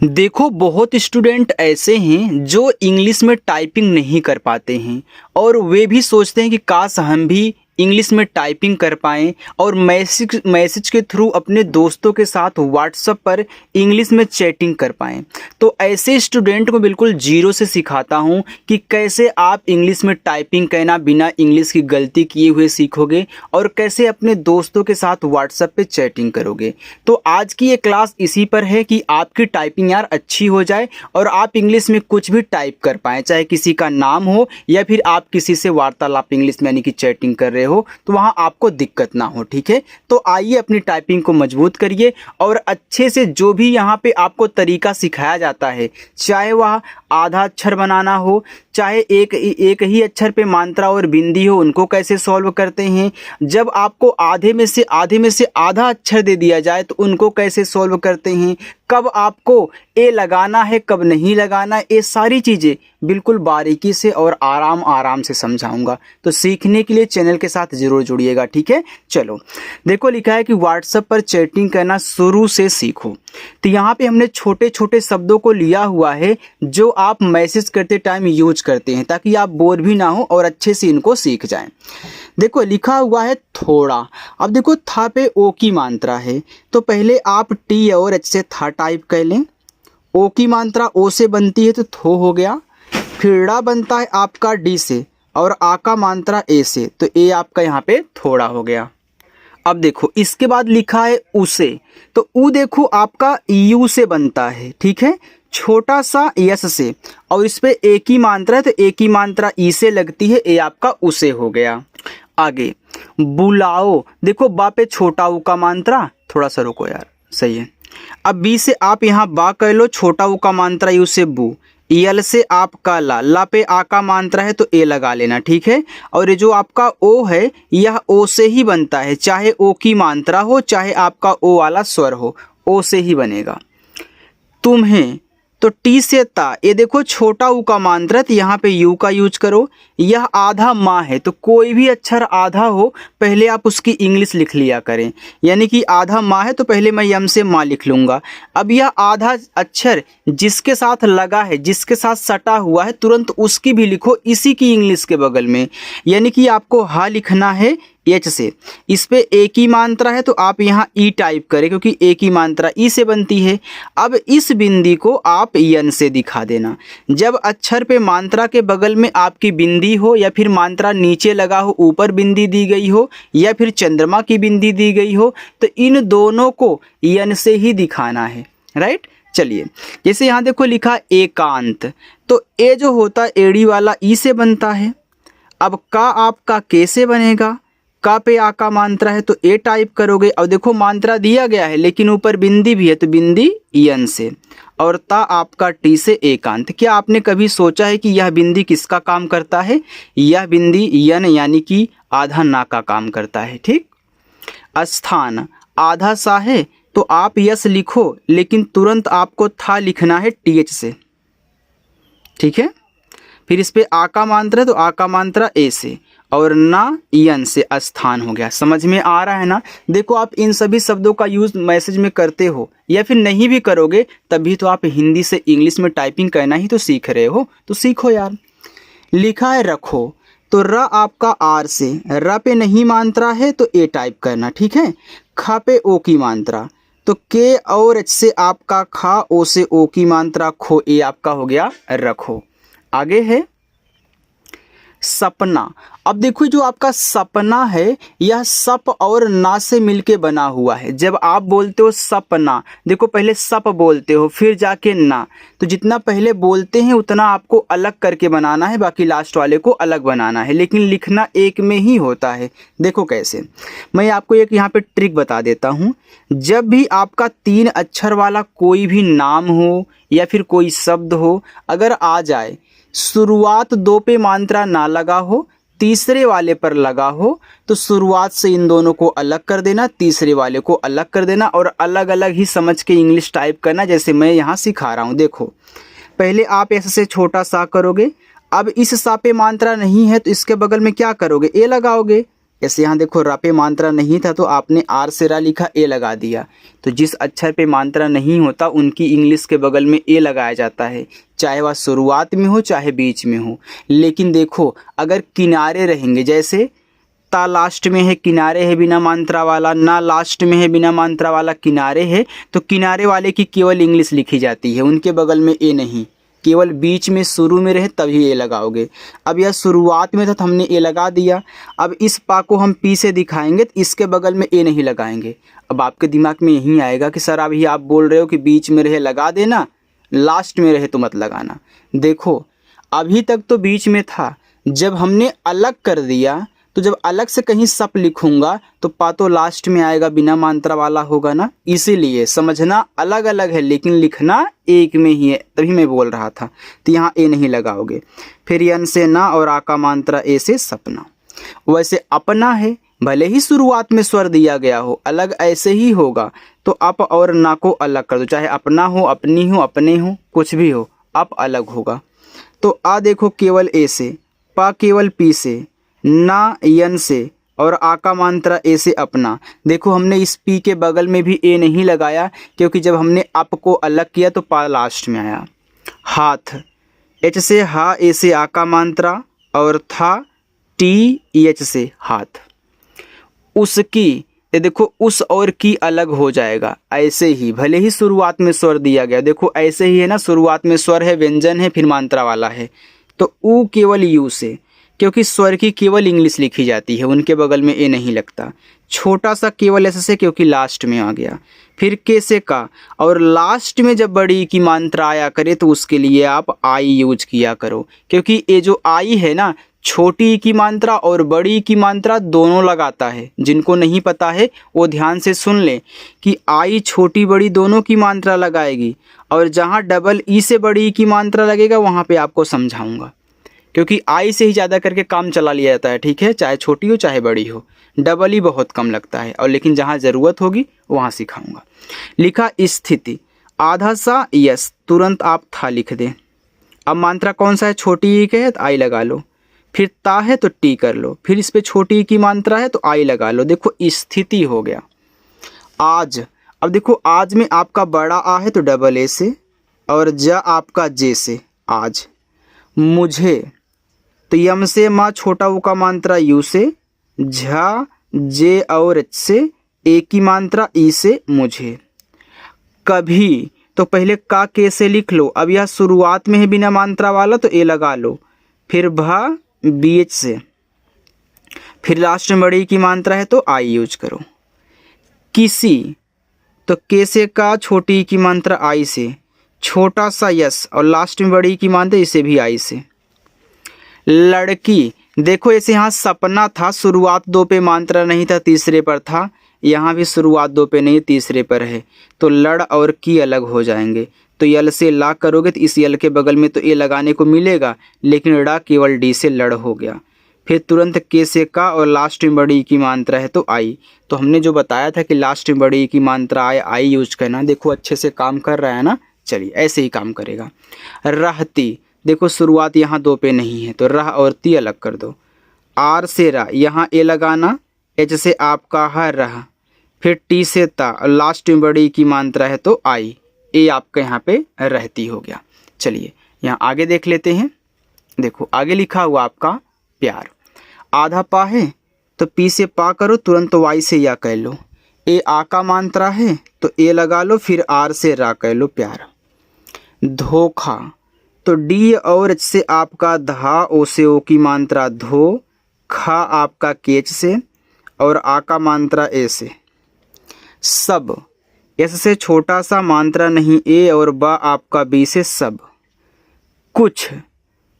देखो, बहुत स्टूडेंट ऐसे हैं जो इंग्लिश में टाइपिंग नहीं कर पाते हैं और वे भी सोचते हैं कि काश हम भी इंग्लिश में टाइपिंग कर पाएं और मैसेज मैसेज के थ्रू अपने दोस्तों के साथ व्हाट्सएप पर इंग्लिश में चैटिंग कर पाएं। तो ऐसे स्टूडेंट को बिल्कुल जीरो से सिखाता हूं कि कैसे आप इंग्लिश में टाइपिंग करना बिना इंग्लिश की गलती किए हुए सीखोगे और कैसे अपने दोस्तों के साथ व्हाट्सएप पे चैटिंग करोगे। तो आज की ये क्लास इसी पर है कि आपकी टाइपिंग यार अच्छी हो जाए और आप इंग्लिश में कुछ भी टाइप कर पाएँ, चाहे किसी का नाम हो या फिर आप किसी से वार्तालाप इंग्लिश में यानी कि चैटिंग कर रहे हो तो वहां आपको दिक्कत ना हो। ठीक है, तो आइए अपनी टाइपिंग को मजबूत करिए और अच्छे से जो भी यहाँ पे आपको तरीका सिखाया जाता है, चाहे वह आधा अक्षर बनाना हो, चाहे एक ही अक्षर पे मात्रा और बिंदी हो, उनको कैसे सॉल्व करते हैं, जब आपको आधे में से आधा अक्षर दे दिया जाए तो उनको कैसे सॉल्व करते हैं, कब आपको ए लगाना है कब नहीं लगाना है, ये सारी चीज़ें बिल्कुल बारीकी से और आराम से समझाऊंगा। तो सीखने के लिए चैनल के साथ ज़रूर जुड़िएगा। ठीक है, चलो देखो, लिखा है कि व्हाट्सएप पर चैटिंग करना शुरू से सीखो। तो यहाँ पे हमने छोटे छोटे शब्दों को लिया हुआ है जो आप मैसेज करते टाइम यूज करते हैं ताकि आप बोर भी ना हो और अच्छे से इनको सीख जाएं। देखो लिखा हुआ है थोड़ा। अब देखो था पे ओ की मात्रा है तो पहले आप टी और एच से था टाइप कर लें। ओ की मात्रा ओ से बनती है तो थो हो गया। फिर ड़ा बनता है आपका डी से और आ का मात्रा ए से तो ए आपका यहाँ पे थोड़ा हो गया। अब देखो इसके बाद लिखा है उसे, तो ऊ देखो आपका यू से बनता है। ठीक है, छोटा सा यस से और इस पे ए की मात्रा है तो ए की मात्रा ई से लगती है, ए आपका उसे हो गया। आगे बुलाओ, देखो बा पे छोटा ऊ का मात्रा, थोड़ा सा रुको यार, सही है। अब बी से आप यहाँ बा कर लो, छोटा ऊ का मात्रा यू से बू, यल से आपका ला पे आ का मात्रा है तो ए लगा लेना। ठीक है, और ये जो आपका ओ है यह ओ से ही बनता है, चाहे ओ की मात्रा हो चाहे आपका ओ वाला स्वर हो, ओ से ही बनेगा। तुम्हें तो टी से ता, ये देखो छोटा ऊ का मात्रा तो यहाँ पे यू का यूज करो। यह आधा माँ है तो कोई भी अक्षर आधा हो पहले आप उसकी इंग्लिश लिख लिया करें, यानी कि आधा माँ है तो पहले मैं यम से माँ लिख लूँगा। अब यह आधा अक्षर जिसके साथ लगा है, जिसके साथ सटा हुआ है, तुरंत उसकी भी लिखो इसी की इंग्लिश के बगल में, यानी कि आपको हा लिखना है एच से। इस पे ए की मात्रा है तो आप यहाँ ई टाइप करें क्योंकि ए की मात्रा ई से बनती है। अब इस बिंदी को आप यन से दिखा देना। जब अक्षर पे मात्रा के बगल में आपकी बिंदी हो या फिर मात्रा नीचे लगा हो, ऊपर बिंदी दी गई हो या फिर चंद्रमा की बिंदी दी गई हो, तो इन दोनों को यन से ही दिखाना है। राइट, चलिए जैसे यहाँ देखो लिखा एकांत, तो ए जो होता है एड़ी वाला ई से बनता है। अब का आपका के से बनेगा, का पे आ का मात्रा है तो ए टाइप करोगे और देखो मात्रा दिया गया है लेकिन ऊपर बिंदी भी है तो बिंदी यन से, और ता आपका टी से एकांत। क्या आपने कभी सोचा है कि यह बिंदी किसका काम करता है? यह बिंदी यन यानी कि आधा ना का काम करता है। ठीक, स्थान आधा सा है तो आप यस लिखो लेकिन तुरंत आपको था लिखना है टी एच से। ठीक है, फिर इस पे आ का मात्रा है तो आ का मात्रा ए से और ना यन से स्थान हो गया। समझ में आ रहा है ना? देखो आप इन सभी शब्दों का यूज़ मैसेज में करते हो या फिर नहीं भी करोगे तभी तो आप हिंदी से इंग्लिश में टाइपिंग करना ही तो सीख रहे हो, तो सीखो यार। लिखा है रखो, तो र आपका आर से, र पे नहीं मात्रा है तो ए टाइप करना। ठीक है, ख पे ओ की मात्रा तो के और एच से आपका खा, ओ से ओ की मात्रा खो, ए आपका हो गया रखो। आगे है सपना। अब देखो जो आपका सपना है यह सप और ना से मिलके बना हुआ है। जब आप बोलते हो सपना, देखो पहले सप बोलते हो फिर जाके ना, तो जितना पहले बोलते हैं उतना आपको अलग करके बनाना है, बाकी लास्ट वाले को अलग बनाना है, लेकिन लिखना एक में ही होता है। देखो कैसे, मैं आपको एक यहाँ पे ट्रिक बता देता हूँ। जब भी आपका 3 अक्षर वाला कोई भी नाम हो या फिर कोई शब्द हो अगर आ जाए, शुरुआत 2 पे मात्रा ना लगा हो, तीसरे वाले पर लगा हो, तो शुरुआत से इन दोनों को अलग कर देना, तीसरे वाले को अलग कर देना और अलग अलग ही समझ के इंग्लिश टाइप करना, जैसे मैं यहाँ सिखा रहा हूँ। देखो पहले आप ऐसे छोटा सा करोगे, अब इस सा पे मात्रा नहीं है तो इसके बगल में क्या करोगे, ए लगाओगे, जैसे यहाँ देखो र पे मात्रा नहीं था तो आपने आर से रा लिखा, ए लगा दिया। तो जिस अक्षर पे मात्रा नहीं होता उनकी इंग्लिश के बगल में ए लगाया जाता है, चाहे वह शुरुआत में हो चाहे बीच में हो। लेकिन देखो अगर किनारे रहेंगे, जैसे ता लास्ट में है, किनारे है बिना मात्रा वाला, ना लास्ट में है बिना मात्रा वाला, किनारे है, तो किनारे वाले की केवल इंग्लिश लिखी जाती है, उनके बगल में ए नहीं। केवल बीच में शुरू में रहे तभी ए लगाओगे। अब यह शुरुआत में था तो हमने ए लगा दिया। अब इस पा को हम पी से दिखाएंगे तो इसके बगल में ए नहीं लगाएंगे। अब आपके दिमाग में यही आएगा कि सर अभी आप बोल रहे हो कि बीच में रहे लगा देना, लास्ट में रहे तो मत लगाना। देखो अभी तक तो बीच में था, जब हमने अलग कर दिया तो जब अलग से कहीं सप लिखूंगा तो पा तो लास्ट में आएगा, बिना मात्रा वाला होगा ना। इसीलिए समझना अलग अलग है लेकिन लिखना एक में ही है, तभी मैं बोल रहा था। तो यहाँ ए नहीं लगाओगे। फिर यन से ना और आ का मात्रा ए से सपना। वैसे अपना है, भले ही शुरुआत में स्वर दिया गया हो, अलग ऐसे ही होगा। तो अप और ना को अलग कर दो, चाहे अपना हो, अपनी हो, अपने हो, कुछ भी हो, अप अलग होगा। तो आ देखो केवल ए से, पा केवल पी से, ना यन से और आ का मात्रा ए से अपना। देखो हमने इस पी के बगल में भी ए नहीं लगाया क्योंकि जब हमने अप को अलग किया तो पा लास्ट में आया। हाथ, एच से हा, ए से आ का मात्रा और था टी एच से हाथ। उसकी, ये देखो उस और की अलग हो जाएगा, ऐसे ही भले ही शुरुआत में स्वर दिया गया, देखो ऐसे ही है ना, शुरुआत में स्वर है, व्यंजन है, फिर मात्रा वाला है। तो ऊ केवल यू से, क्योंकि स्वर की केवल इंग्लिश लिखी जाती है, उनके बगल में ए नहीं लगता। छोटा सा केवल ऐसे से क्योंकि लास्ट में आ गया। फिर के से का, और लास्ट में जब बड़ी की मात्रा आया करे तो उसके लिए आप आई यूज किया करो, क्योंकि ये जो आई है ना, छोटी की मात्रा और बड़ी की मात्रा दोनों लगाता है। जिनको नहीं पता है वो ध्यान से सुन लें कि आई छोटी बड़ी दोनों की मात्रा लगाएगी, और जहाँ डबल ई से बड़ी की मात्रा लगेगा वहाँ पे आपको समझाऊंगा, क्योंकि आई से ही ज़्यादा करके काम चला लिया जाता है, ठीक है, चाहे छोटी हो चाहे बड़ी हो। डबल ही बहुत कम लगता है, और लेकिन जहाँ ज़रूरत होगी वहाँ सिखाऊंगा। लिखा स्थिति, आधा सा यस, तुरंत आप था लिख दें। अब मात्रा कौन सा है, छोटी ई के है तो आई लगा लो, फिर ता है तो टी कर लो, फिर इस पर छोटी ई की मात्रा है तो आई लगा लो। देखो स्थिति हो गया। आज, अब देखो आज में आपका बड़ा आ है तो डबल ए से, और जा आपका जे से आज। मुझे, तो यम से माँ, छोटा ऊ का मात्रा यू से, झा जे और एच से, ए की मात्रा ई से मुझे। कभी, तो पहले का के से लिख लो, अब यह शुरुआत में है बिना मात्रा वाला तो ए लगा लो, फिर भा बी एच से, फिर लास्ट में बड़ी की मात्रा है तो आई यूज करो। किसी, तो के से का, छोटी की मात्रा आई से, छोटा सा यस और लास्ट में बड़ी की मात्रा इसे भी आई से। लड़की, देखो ऐसे यहाँ सपना था, शुरुआत दो पे मात्रा नहीं था, तीसरे पर था, यहाँ भी शुरुआत दो पे नहीं तीसरे पर है, तो लड़ और की अलग हो जाएंगे। तो यल से ला करोगे तो इस यल के बगल में तो ए लगाने को मिलेगा, लेकिन ड़ा केवल डी से लड़ हो गया। फिर तुरंत के से का और लास्ट में बड़ी की मात्रा है तो आई। तो हमने जो बताया था कि लास्ट में बड़ी की मात्रा आए आई यूज करना, देखो अच्छे से काम कर रहा है ना। चलिए ऐसे ही काम करेगा। रहती, देखो शुरुआत यहाँ दो पे नहीं है तो रह और ती अलग कर दो। आर से रा, यहाँ ए लगाना, एच से आपका हर रहा, फिर टी से ता और लास्ट में बड़ी की मात्रा है तो आई, ए आपका यहाँ पे रहती हो गया। चलिए यहाँ आगे देख लेते हैं। देखो आगे लिखा हुआ आपका प्यार। आधा पा है तो पी से पा करो, तुरंत वाई से या कह लो। ए आ का मात्रा है तो ए लगा लो, फिर आर से रा कह लो प्यार। धोखा, तो डी और एच से आपका धा, ओ से ओ की मात्रा धो, खा आपका केच से और आ का मात्रा ए से। सब, एस से छोटा सा मात्रा नहीं ए और बा आपका बी से सब। कुछ,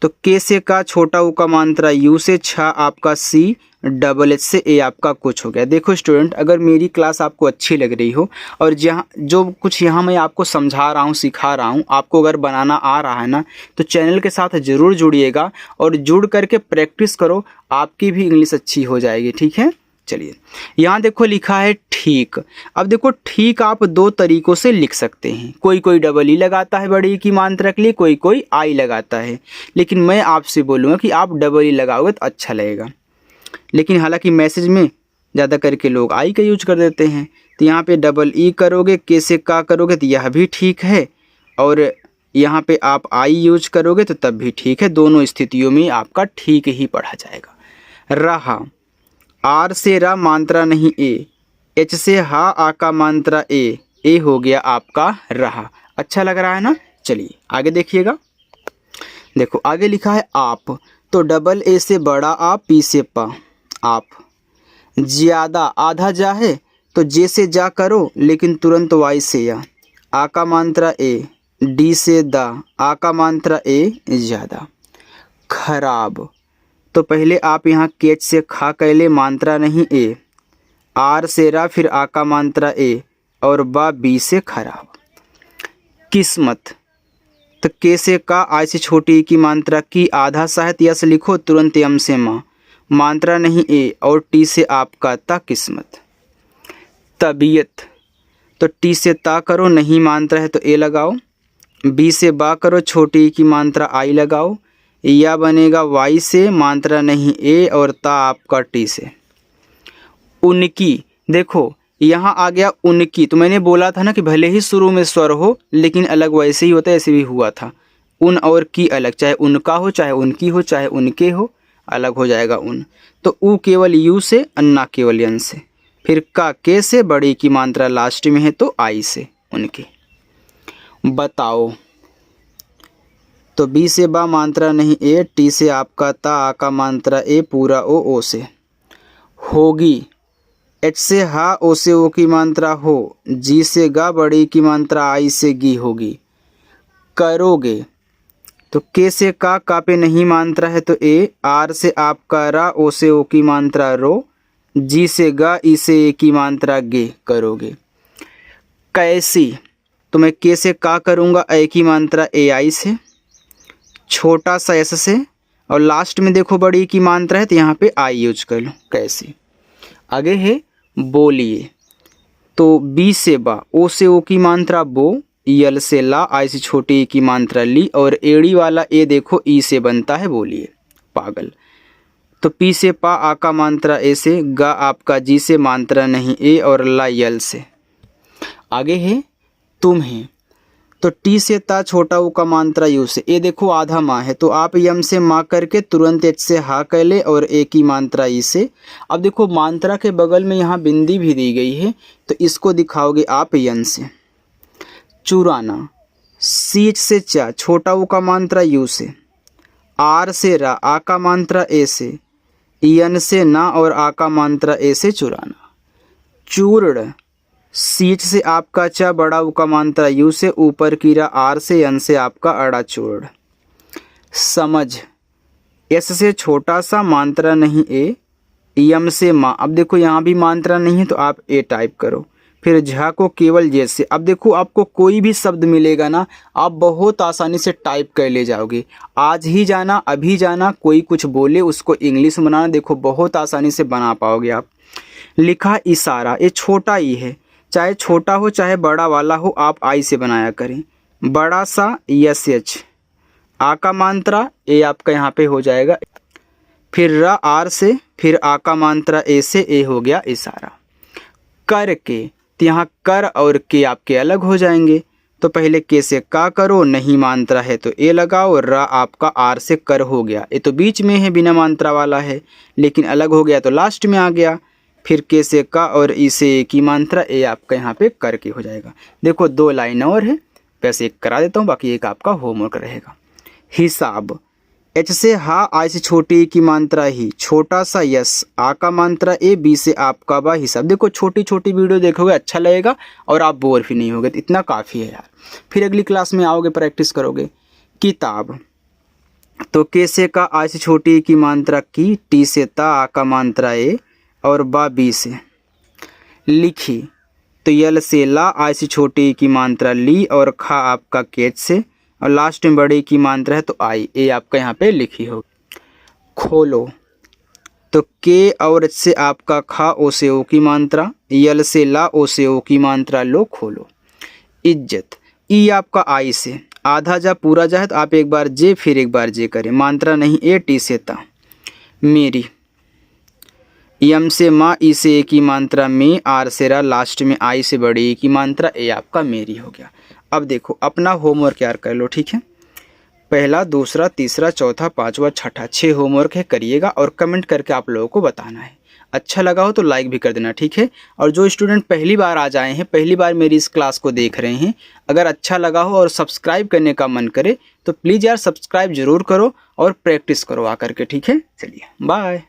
तो के से का, छोटा ऊ का मात्रा यू से, छा आपका सी, डबल एच से ए आपका कुछ हो गया। देखो स्टूडेंट, अगर मेरी क्लास आपको अच्छी लग रही हो और जहाँ जो कुछ यहाँ मैं आपको समझा रहा हूँ, सिखा रहा हूँ, आपको अगर बनाना आ रहा है ना, तो चैनल के साथ ज़रूर जुड़िएगा और जुड़ करके प्रैक्टिस करो, आपकी भी इंग्लिश अच्छी हो जाएगी। ठीक है, चलिए यहाँ देखो लिखा है ठीक। अब देखो ठीक आप दो तरीकों से लिख सकते हैं, कोई कोई डबल ई लगाता है बड़ी की मात्रा के लिए, कोई कोई आई लगाता है, लेकिन मैं आपसे बोलूँगा कि आप डबल ई लगाओगे तो अच्छा लगेगा। लेकिन हालांकि मैसेज में ज़्यादा करके लोग आई का यूज कर देते हैं। तो यहाँ पे डबल ई करोगे, के से का करोगे तो यह भी ठीक है, और यहाँ पे आप आई यूज करोगे तो तब भी ठीक है। दोनों स्थितियों में आपका ठीक ही पढ़ा जाएगा। रहा, आर से रा मात्रा नहीं ए, एच से हा आ का मात्रा ए हो गया आपका रहा। अच्छा लग रहा है ना। चलिए आगे देखिएगा। देखो आगे लिखा है आप, तो डबल ए से बड़ा आ, पी से पा आप। ज़्यादा, आधा जा है तो जे से जा करो लेकिन तुरंत वाई से या। आ का मात्रा ए, डी से दा, आ का मात्रा ए ज़्यादा। खराब, तो पहले आप यहाँ केच से खा कैले मात्रा नहीं ए, आर से रा फिर आ का मात्रा ए और बा बी से खराब। किस्मत, तो के से का, आई से छोटी की मात्रा की, आधा सा है तो यस लिखो, तुरंत यम से माँ, मात्रा नहीं ए और टी से आपका ता किस्मत। तबीयत, तो टी से ता करो, नहीं मात्रा है तो ए लगाओ, बी से बा करो, छोटी की मात्रा आई लगाओ, या बनेगा वाई से, मात्रा नहीं ए और ता आपका टी से। उनकी, देखो यहाँ आ गया उनकी, तो मैंने बोला था ना कि भले ही शुरू में स्वर हो लेकिन अलग वैसे ही होता है, ऐसे भी हुआ था। उन और की अलग, चाहे उनका हो चाहे उनकी हो चाहे उनके हो, अलग हो जाएगा उन। तो ऊ केवल यू से, अन्ना केवल यन से, फिर का के से, बड़ी की मात्रा लास्ट में है तो आई से, उनके। बताओ, तो बी से बा मात्रा नहीं ए, टी से आपका ता, आ का मात्रा ए, पूरा ओ से। होगी, एच से हा, ओ से ओ की मात्रा हो, जी से गा, बड़ी की मात्रा आई से गी होगी। करोगे, तो के से का पे नहीं मात्रा है तो ए, आर से आपका रा, ओ से ओ की मात्रा रो, जी से गा, ई से ए की मात्रा गे, करोगे। कैसी, तो मैं के से का करूँगा, ए की मात्रा ए आई से, छोटा सा एस से, और लास्ट में देखो बड़ी की मात्रा है तो यहाँ पे आई यूज कर लो, कैसी। आगे है बोलिए, तो बी से बा, ओ से ओ की मात्रा बो, यल से ला, आई से छोटी की मात्रा ली, और एड़ी वाला ए देखो ई से बनता है बोलिए, पागल। तो पी से पा, आ का मात्रा ए से, गा आपका जी से, मात्रा नहीं ए और ला यल से। आगे है तुम्हें, तो टी से ता, छोटा ऊ का मात्रा यू से, ए देखो आधा माँ है तो आप यम से माँ करके तुरंत एच से हा कर ले और ए की मात्रा ई से। अब देखो मात्रा के बगल में यहाँ बिंदी भी दी गई है तो इसको दिखाओगे आप यन से। चुराना, सी से चा, छोटा ऊ का मात्रा यू से, आर से रा, आ का मात्रा ए से, यन से ना और आ का मात्रा ए से चुराना। चूर्ण, सीच से आपका चा, बड़ा ऊ का मात्रा यू से, ऊपर की रा, आर से, यन से आपका अड़ा चूर्ण। समझ, एस से छोटा सा, मात्रा नहीं ए, यम से माँ। अब देखो यहाँ भी मात्रा नहीं है तो आप ए टाइप करो, फिर झा को केवल जे से। अब देखो आपको कोई भी शब्द मिलेगा ना, आप बहुत आसानी से टाइप कर ले जाओगे। आज ही जाना, अभी जाना, कोई कुछ बोले उसको इंग्लिश में बनाना, देखो बहुत आसानी से बना पाओगे आप। लिखा इशारा, ये छोटा ई है, चाहे छोटा हो चाहे बड़ा वाला हो आप आई से बनाया करें। बड़ा सा यस एच, आ का मात्रा ए आपका यहाँ पे हो जाएगा, फिर रा आर से, फिर आ का मात्रा ए से, ए हो गया इशारा। कर के, तो यहाँ कर और के आपके अलग हो जाएंगे, तो पहले के से का करो, नहीं मात्रा है तो ए लगाओ, रा आपका आर से कर हो गया। ये तो बीच में है, बिना मात्रा वाला है, लेकिन अलग हो गया तो लास्ट में आ गया। फिर के से का और ई से ए की मात्रा, ए आपका यहाँ पे कर के हो जाएगा। देखो 2 लाइन और है, वैसे एक करा देता हूँ, बाकी एक आपका होमवर्क रहेगा। हिसाब, एच से हा, आई से छोटी की मात्रा ही, छोटा सा यस, आ का मात्रा ए, बी से आपका बा हिसाब। देखो छोटी छोटी वीडियो देखोगे अच्छा लगेगा और आप बोर भी नहीं होगे, तो इतना काफ़ी है यार। फिर अगली क्लास में आओगे प्रैक्टिस करोगे। किताब, तो के से का, आई से छोटी की मात्रा की, टी से ता, आ का मात्रा ए और बा बी से। लिखी, तो यल से ला, आई से छोटी की मात्रा ली और खा आपका केच से, और लास्ट में बड़ी की मात्रा है तो आई, ए आपका यहाँ पे लिखी हो। खोलो, तो के और एच से आपका खा, ओ से ओ की मात्रा, यल से ला, ओ से ओ की मात्रा लो, खोलो। इज्जत, ई आपका आई से, आधा जा पूरा जा है तो आप एक बार जे फिर एक बार जे करें, मात्रा नहीं ए, टी से ता। मेरी, यम से माँ, ई से ए की मात्रा में, आर से रा, लास्ट में आई से बड़ी ए की मात्रा, ए आपका मेरी हो गया। अब देखो अपना होमवर्क यार कर लो, ठीक है। पहला, दूसरा, तीसरा, चौथा, पांचवा, छठा, 6 होमवर्क है, करिएगा और कमेंट करके आप लोगों को बताना है। अच्छा लगा हो तो लाइक भी कर देना, ठीक है। और जो स्टूडेंट पहली बार आज आए हैं, पहली बार मेरी इस क्लास को देख रहे हैं, अगर अच्छा लगा हो और सब्सक्राइब करने का मन करे तो प्लीज़ यार सब्सक्राइब जरूर करो और प्रैक्टिस करो आकर के, ठीक है। चलिए बाय।